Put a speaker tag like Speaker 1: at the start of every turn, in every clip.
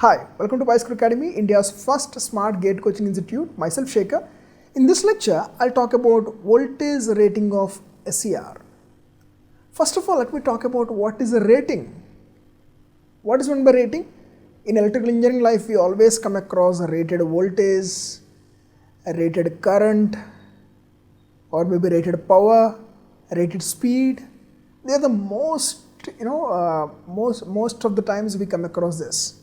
Speaker 1: Hi, welcome to PiSquare Academy, India's first smart gate coaching institute. Myself Sekhar. In this lecture, I'll talk about voltage rating of SCR. First of all, let me talk about what is a rating. What is meant by rating? In electrical engineering life, we always come across a rated voltage, a rated current, or maybe rated power, rated speed. They are the most of the times we come across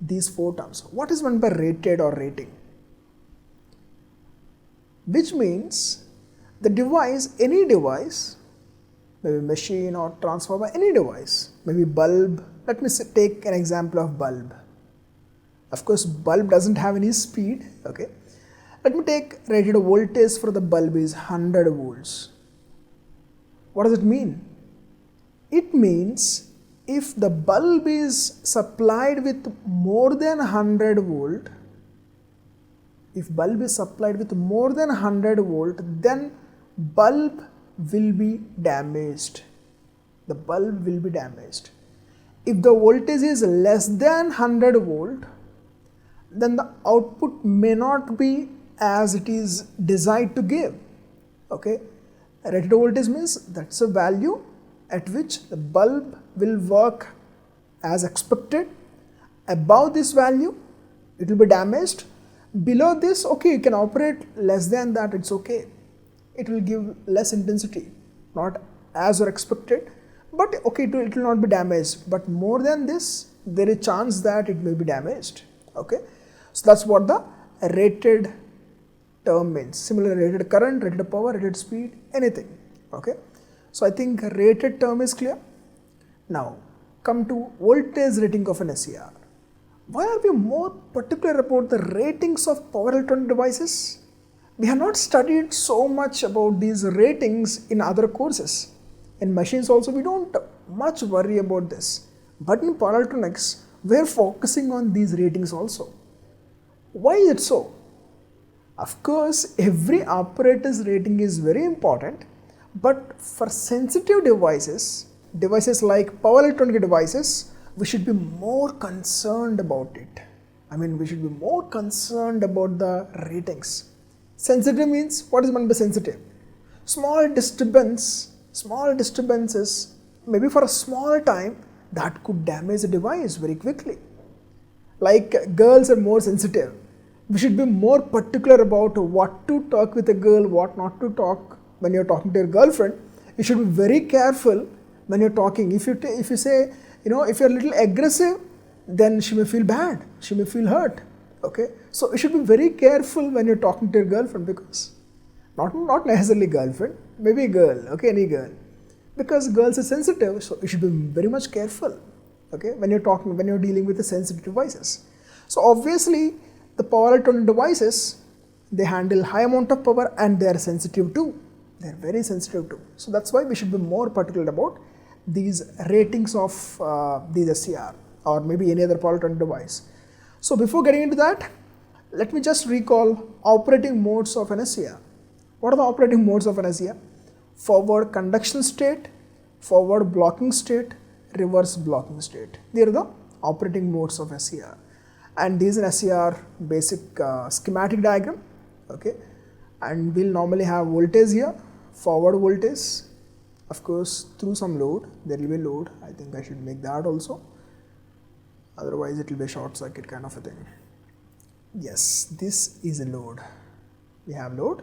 Speaker 1: these four terms. What is meant by rated or rating? Which means the device, any device, maybe machine or transformer, any device, maybe bulb. Let me take an example of bulb. Of course, bulb doesn't have any speed. Okay. Let me take rated voltage for the bulb is 100 volts. What does it mean? It means if the bulb is supplied with more than 100 volt, if bulb is supplied with more than 100 volt, then bulb will be damaged. The bulb will be damaged. If the voltage is less than 100 volt, then the output may not be as it is designed to give. Okay, rated voltage means that's a value at which the bulb will work as expected. Above this value, it will be damaged. Below this, okay, you can operate. Less than that, it's okay. It will give less intensity, not as or expected, but okay, it will not be damaged. But more than this, there is a chance that it may be damaged. Okay, so that's what the rated term means. Similarly, rated current, rated power, rated speed, anything. Okay. So I think rated term is clear. Now come to voltage rating of an SCR. Why are we more particular about the ratings of power electronic devices? We have not studied so much about these ratings in other courses. In machines also we don't much worry about this. But in power electronics, we are focusing on these ratings also. Why is it so? Of course, every operator's rating is very important. But for sensitive devices like power electronic devices, we should be more concerned about it. I mean, we should be more concerned about the ratings. Sensitive means, what is meant by sensitive? Small disturbances, maybe for a small time, that could damage the device very quickly. Like girls are more sensitive. We should be more particular about what to talk with a girl, what not to talk. When you're talking to your girlfriend, you should be very careful when you're talking. If you say, if you're a little aggressive, then she may feel bad, she may feel hurt. Okay, so you should be very careful when you're talking to your girlfriend, because not necessarily girlfriend, maybe a girl, okay, any girl, because girls are sensitive, so you should be very much careful. Okay, when you're dealing with the sensitive devices. So obviously, the power electronic devices, they handle high amount of power and they are sensitive too. They're very sensitive too. So that's why we should be more particular about these ratings of these SCR or maybe any other power electronic device. So before getting into that, let me just recall operating modes of an SCR. What are the operating modes of an SCR? Forward conduction state, forward blocking state, reverse blocking state. They are the operating modes of SCR. And these in SCR basic schematic diagram. Okay, and we'll normally have voltage here. Forward voltage, of course, through some load, there will be load. I think I should make that also. Otherwise, it will be a short circuit kind of a thing. Yes, this is a load. We have load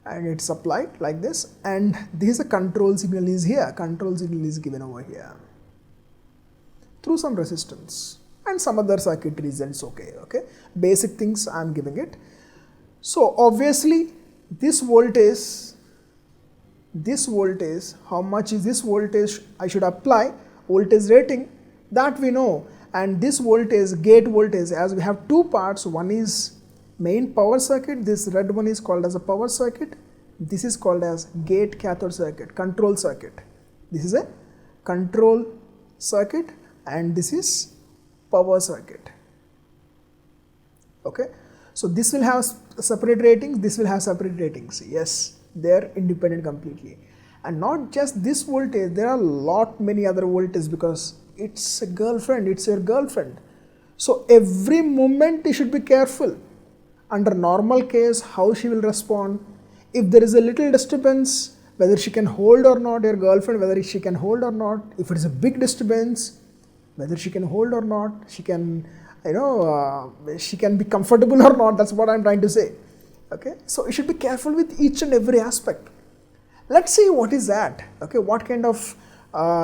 Speaker 1: and it's applied like this. And this is a control signal is here. Control signal is given over here through some resistance and some other circuitry is okay. Okay, basic things I am giving it. So obviously, this voltage, how much is this voltage I should apply, voltage rating, that we know and this voltage, gate voltage, as we have two parts, one is main power circuit, this red one is called as a power circuit, this is called as gate cathode circuit, control circuit. This is a control circuit and this is power circuit. Okay, so this will have separate ratings, this will have separate ratings. Yes, they are independent completely. And not just this voltage, there are many other voltages, because it's a girlfriend, it's your girlfriend. So every moment you should be careful. Under normal case, how she will respond. If there is a little disturbance, whether she can hold or not, your girlfriend, whether she can hold or not. If it is a big disturbance, whether she can hold or not, she can, she can be comfortable or not. That's what I'm trying to say. Okay, so you should be careful with each and every aspect. Let's see what is that. Okay, what kind of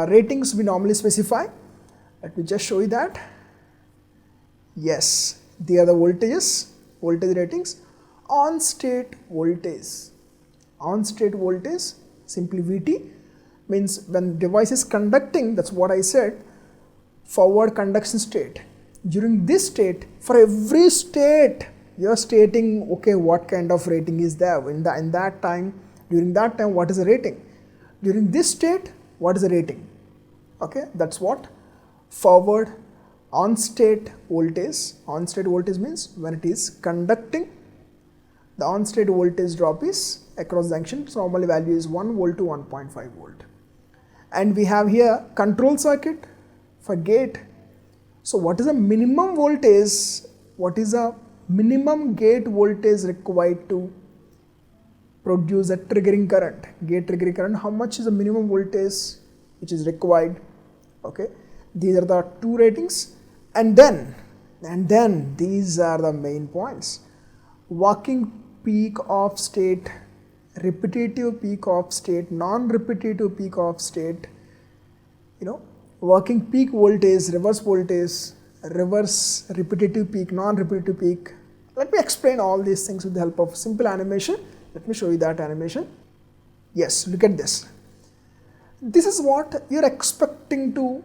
Speaker 1: ratings we normally specify. Let me just show you that. Yes, they are the voltage ratings. On state voltage. On state voltage, simply VT, means when device is conducting, that's what I said, forward conduction state. During this state, for every state, you are stating, okay, what kind of rating is there in that time. During that time, what is the rating? During this state, what is the rating? Okay, that's what forward on state voltage. On state voltage means when it is conducting, the on state voltage drop is across the junction. So normally value is 1 volt to 1.5 volt. And we have here control circuit for gate. So what is the minimum voltage? What is the minimum gate voltage required to produce a triggering current? Gate triggering current, how much is the minimum voltage which is required? Okay, these are the two ratings. And then these are the main points. Working peak of state, repetitive peak of state, non-repetitive peak of state, working peak voltage, reverse repetitive peak, non-repetitive peak. Let me explain all these things with the help of simple animation. Let me show you that animation. Yes, look at this. This is what you're expecting to,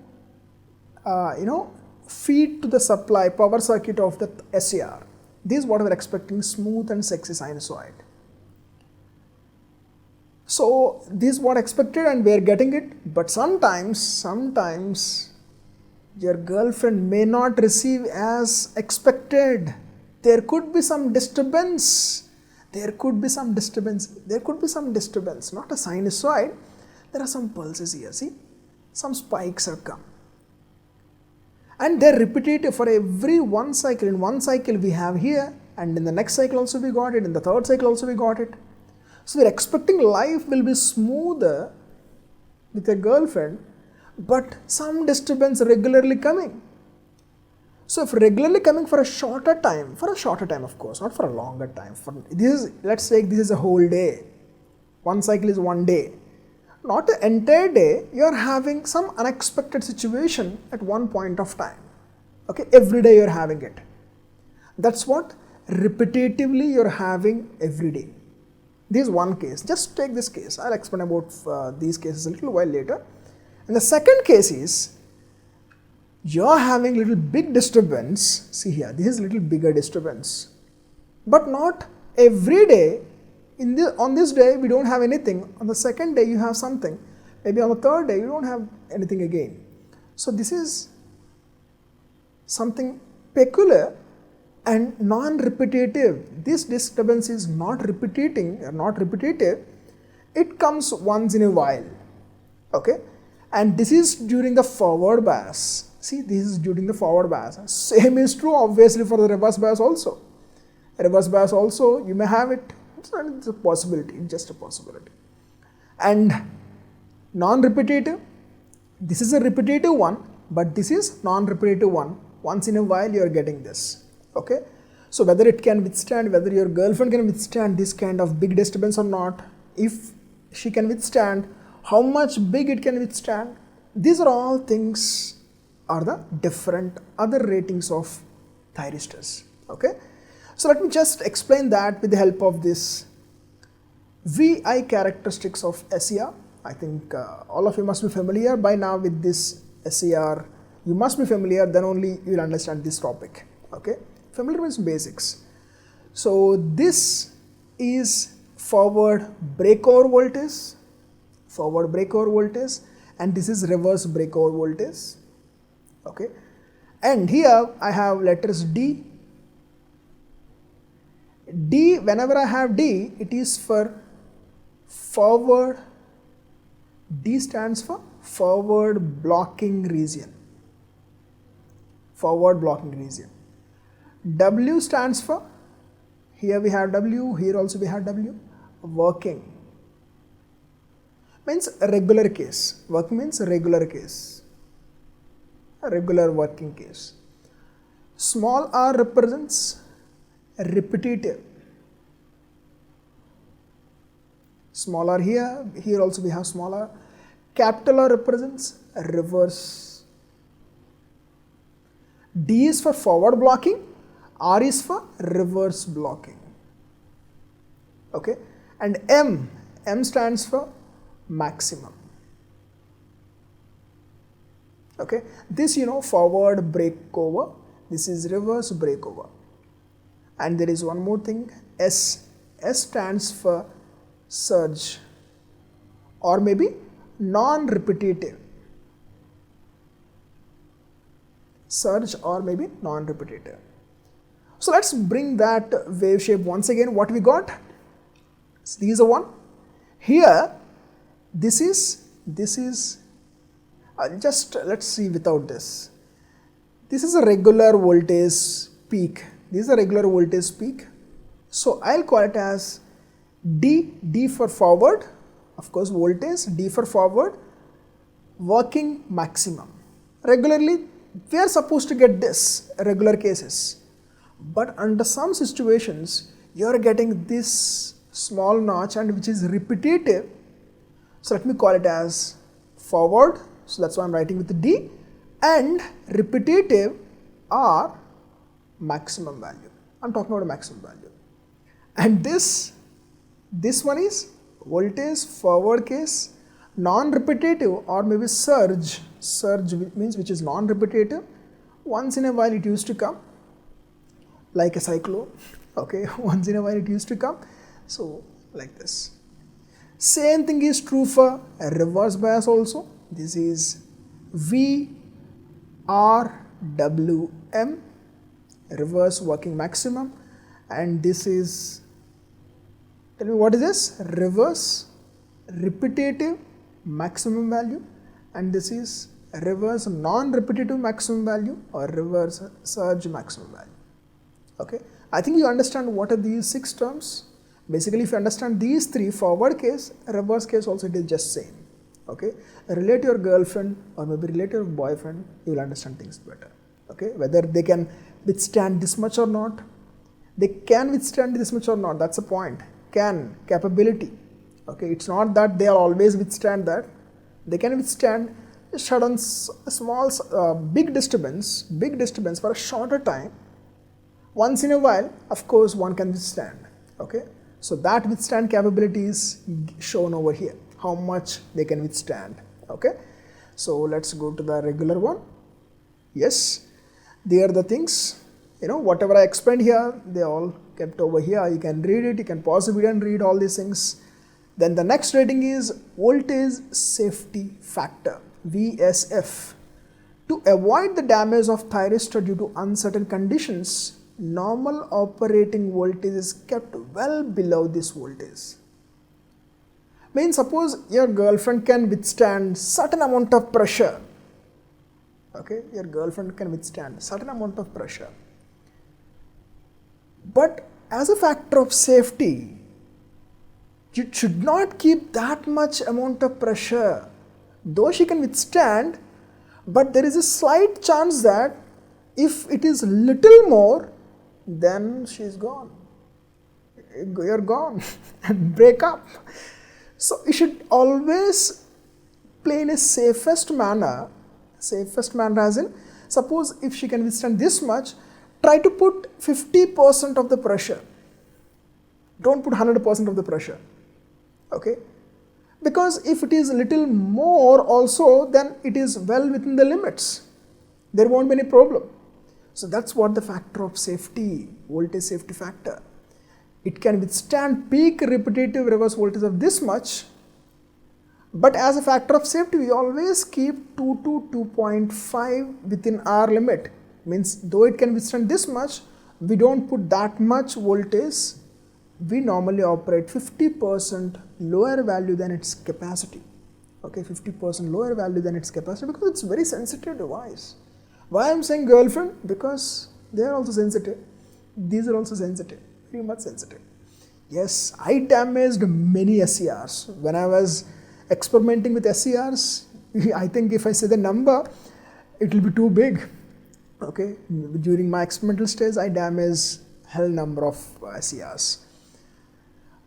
Speaker 1: feed to the supply power circuit of the SCR. This is what we're expecting, smooth and sexy sinusoid. So this is what expected and we're getting it, but sometimes your girlfriend may not receive as expected. There could be some disturbance. Not a sinusoid. There are some pulses here, see, some spikes have come. And they're repetitive for every one cycle. In one cycle we have here, and in the next cycle also we got it, in the third cycle also we got it. So we're expecting life will be smoother with a girlfriend, but some disturbance regularly coming. So if regularly coming for a shorter time of course, not for a longer time. Let's take this is a whole day. One cycle is 1 day. Not the entire day, you are having some unexpected situation at one point of time. Okay, every day you are having it. That's what repetitively you are having every day. This is one case. Just take this case. I'll explain about these cases a little while later. And the second case is, you are having little big disturbance. See here, this is little bigger disturbance. But not every day. On this day we don't have anything, on the second day you have something, maybe on the third day you don't have anything again. So this is something peculiar and non-repetitive. This disturbance is not repetitive, it comes once in a while. Okay, and this is during the forward bias. See, this is during the forward bias. Same is true obviously for the reverse bias also. Reverse bias also you may have it. It's a possibility, it's just a possibility. And non-repetitive, this is a repetitive one, but this is non-repetitive one. Once in a while you are getting this. Okay, so whether it can withstand, whether your girlfriend can withstand this kind of big disturbance or not, if she can withstand, how much big it can withstand, these are all things are the different other ratings of thyristors. Okay. So let me just explain that with the help of this VI characteristics of SCR. I think all of you must be familiar by now with this SCR You must be familiar, then only you will understand this topic. Okay, familiar means basics. So this is forward breakover voltage, and this is reverse breakover voltage. Okay, and here I have letters D. D, whenever I have D, it is for forward. D stands for forward blocking region. Forward blocking region. W stands for, here we have W, here also we have W, working. Means regular case. Working means regular case. A regular working case. Small r represents repetitive. Small r here, here also we have small r. Capital R represents reverse. D is for forward blocking, R is for reverse blocking. Okay, and M stands for maximum. Okay, this forward breakover, this is reverse breakover. And there is one more thing, S stands for surge, or maybe non-repetitive. Surge or maybe non-repetitive. So let's bring that wave shape once again. What we got? So these are one. Here, this is just let's see without this. This is a regular voltage peak. This is a regular voltage peak. So I'll call it as D for forward, of course voltage, D for forward, working maximum. Regularly we are supposed to get this regular cases, but under some situations you are getting this small notch and which is repetitive. So let me call it as forward, so that's why I'm writing with the D, and repetitive are maximum value. I'm talking about a maximum value. And this one is voltage forward case, non-repetitive or maybe surge. Surge means which is non-repetitive. Once in a while it used to come, like a cyclone. Okay, once in a while it used to come. So like this. Same thing is true for a reverse bias also. This is VRWM, reverse working maximum, and this is, tell me what is this? Reverse repetitive maximum value, and this is reverse non-repetitive maximum value or reverse surge maximum value. Okay, I think you understand what are these 6 terms. Basically, if you understand these 3, forward case, reverse case also, it is just same. Okay, relate your girlfriend or maybe relate your boyfriend, you will understand things better. Okay, whether they can withstand this much or not, they can withstand this much or not, that's the point. Can, capability. Okay, it's not that they are always withstand that. They can withstand a sudden small big disturbance for a shorter time. Once in a while, of course, one can withstand. Okay, so that withstand capability is shown over here, how much they can withstand. Okay, so let's go to the regular one. Yes, they are the things, whatever I explained here, they all kept over here. You can read it, you can pause the video and read all these things. Then the next rating is voltage safety factor, VSF. To avoid the damage of thyristor due to uncertain conditions, normal operating voltage is kept well below this voltage. Means suppose your girlfriend can withstand certain amount of pressure. Okay, your girlfriend can withstand certain amount of pressure. But as a factor of safety, you should not keep that much amount of pressure. Though she can withstand, but there is a slight chance that if it is little more, then she is gone. You're gone and break up. So you should always play in a safest manner as in, suppose if she can withstand this much, try to put 50% of the pressure. Don't put 100% of the pressure. Okay, because if it is a little more also, then it is well within the limits. there won't be any problem. So that's what the factor of safety, voltage safety factor. It can withstand peak repetitive reverse voltage of this much, but as a factor of safety, we always keep 2 to 2.5 within our limit. Means though it can withstand this much, we don't put that much voltage. We normally operate 50% lower value than its capacity. Okay, 50% lower value than its capacity, because it's very sensitive device. Why I'm saying girlfriend? Because they are also sensitive. These are also sensitive, very much sensitive. Yes, I damaged many SCRs. When I was experimenting with SCRs, I think if I say the number, it will be too big. Okay, during my experimental stage, I damaged hell number of SCRs.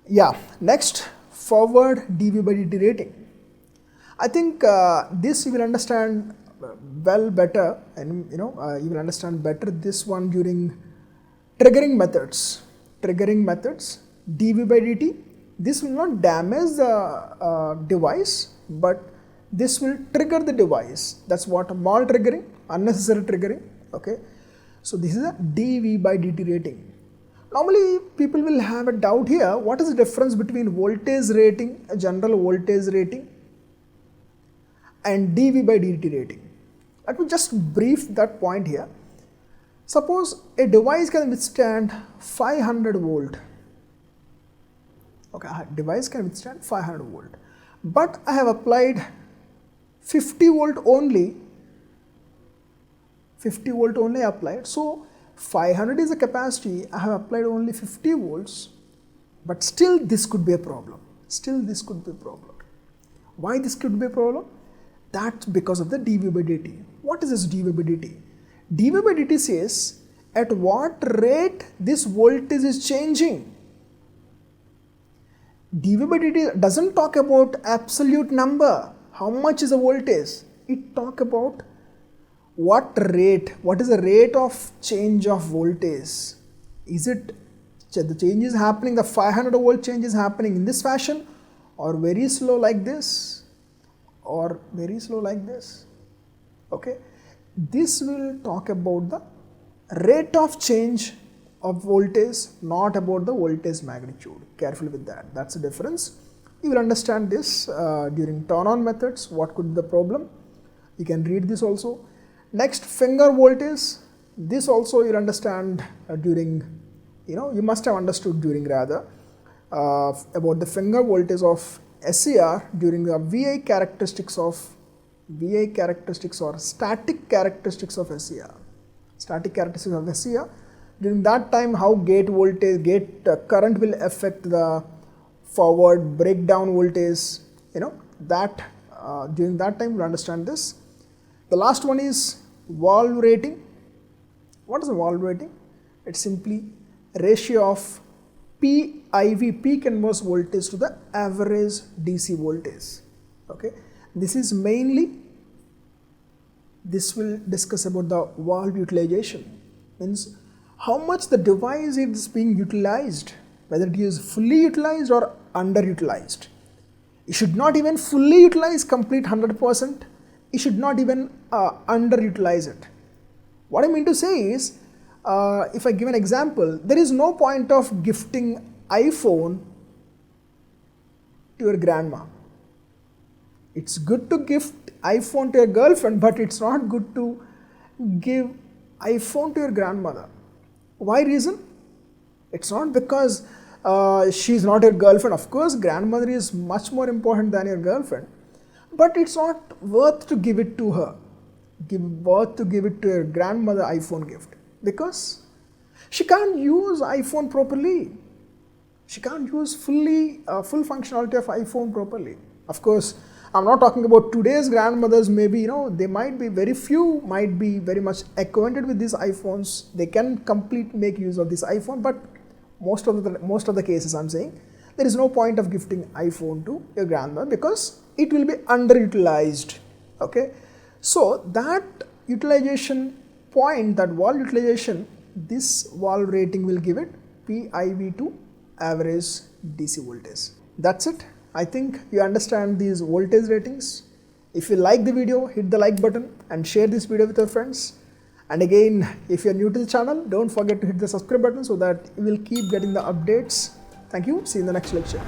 Speaker 1: Yeah, next, forward dV by dt rating. I think this you will understand well better, and you will understand better this one during triggering methods. Triggering methods, dV by dt. This will not damage the device, but this will trigger the device. That's what mal triggering, unnecessary triggering. Okay, so this is a dV by dt rating. Normally, people will have a doubt here. What is the difference between voltage rating, a general voltage rating, and dV by dt rating? Let me just brief that point here. Suppose a device can withstand 500 volt. Okay, a device can withstand 500 volt, but I have applied 50 volt only. 50 volt only applied. So 500 is the capacity. I have applied only 50 volts, but still this could be a problem. Still this could be a problem. Why this could be a problem? That's because of the dV by dt. What is this dV by dt? dV by dt says at what rate this voltage is changing. dV by dt doesn't talk about absolute number, how much is the voltage. It talks about what rate, what is the rate of change of voltage. Is it the change is happening, the 500 volt change is happening in this fashion, or very slow like this, or very slow like this. Okay, this will talk about the rate of change of voltage, not about the voltage magnitude. Careful with that. That's the difference. You will understand this during turn-on methods. What could be the problem? You can read this also. Next, finger voltage. This also you'll understand during, you must have understood during rather about the finger voltage of SCR during the VI characteristics or static characteristics of SCR. Static characteristics of SCR. During that time, how gate voltage, gate current will affect the forward breakdown voltage. That during that time we'll understand this. The last one is valve rating. What is a valve rating? It's simply ratio of PIV, peak inverse voltage, to the average DC voltage. Okay, this is mainly, this will discuss about the valve utilization. Means how much the device is being utilized, whether it is fully utilized or underutilized. You should not even fully utilize complete 100%. You should not even underutilize it. What I mean to say is, if I give an example, there is no point of gifting iPhone to your grandma. It's good to gift iPhone to your girlfriend, but it's not good to give iPhone to your grandmother. Why reason? It's not because she's not your girlfriend. Of course, grandmother is much more important than your girlfriend. But it's not worth to give it to her, worth to give it to your grandmother iPhone gift, because she can't use iPhone properly. She can't use full functionality of iPhone properly. Of course, I'm not talking about today's grandmothers. Maybe they might be very few, might be very much acquainted with these iPhones. They can make use of this iPhone, but most of the cases I'm saying, there is no point of gifting iPhone to your grandmother because it will be underutilized. Okay, so that utilization point, that valve utilization, this valve rating will give it PIV to average DC voltage. That's it. I think you understand these voltage ratings. If you like the video, hit the like button and share this video with your friends. And again, if you're new to the channel, don't forget to hit the subscribe button so that you will keep getting the updates. Thank you. See you in the next lecture.